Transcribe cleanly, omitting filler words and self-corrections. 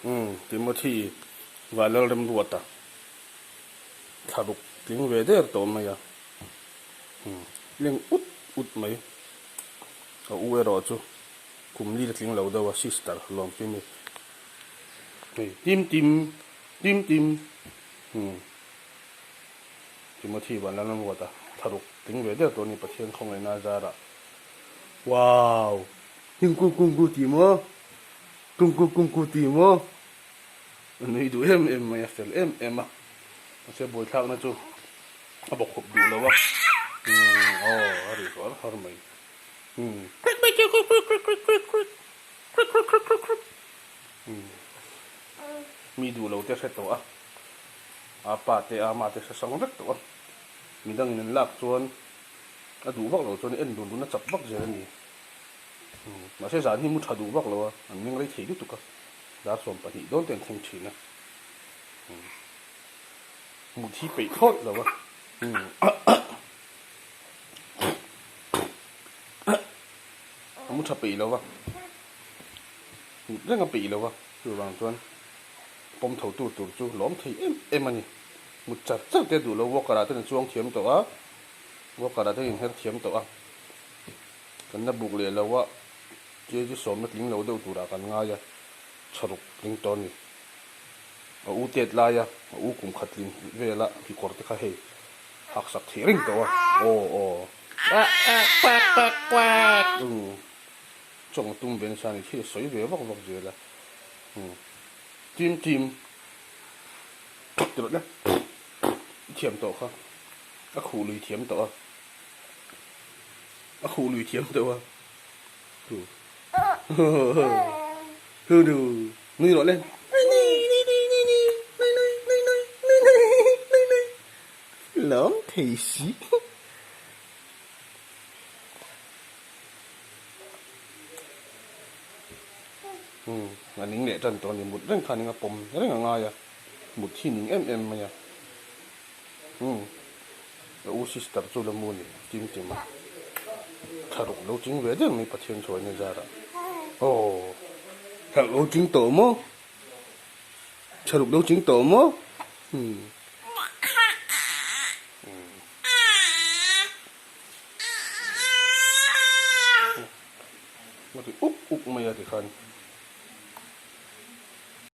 Timothy valal rem duata tharuk tling ve der to maya leng ut mai a uwe ro chu kumli le tling lo da wa sister lom pin ni tim Timothy valal rem duata tharuk tling ve der to ni pathian khong le na zara wow cung timo cung timo nei du em mai fel em a se boi thak na chu a bok khop du lo wa ari ko har mai mi du lo te se to a pa te a ma te se sang vek to mi dang nen lak chuan a du bak lo chuan en dun na chap bak je ni mà sẽ giảm đi một thằng đủ bạc rồi anh mình lấy thấy được cả giá số bảy thì đón tiền không chỉ nè một thi bị thoát rồi một thằng bị rồi rất là bị rồi từ bằng tuần bom thầu tụt chú lõm thì em anh một chặt chắc để đủ lâu cả tên chuông thiếm tổ cả tên hết thiếm tổ cái nó buộc liền lâu chế chứ sớm nó tính lâu đâu tụ raกันง่ายฉลุลิงตอนนี้อูเต็ดลายอูกุมขัดลิงเวลาพี่กอดที่เขาให้หักสักทีริงตัวโอ้แควกจงตุ้มเป็นชานี่ที่สวยเวบอกเจอละจิมจุดนะเทียมตัวเขาขู่ลุยเทียมตัวขู่ลุยเทียมตัวhư đủ nuôi nó lên lớn thì xí là những lệ trần toàn thì một rất khá những bom rất là ngai một khi những em mày u sister cho là mua này tim mà thà đủ lâu chính về được mấy bát thiên rồi nên ra rồi thà đủ chính tổ mô thà đủ lâu chính tổ mô mà thì úp mày thì khăn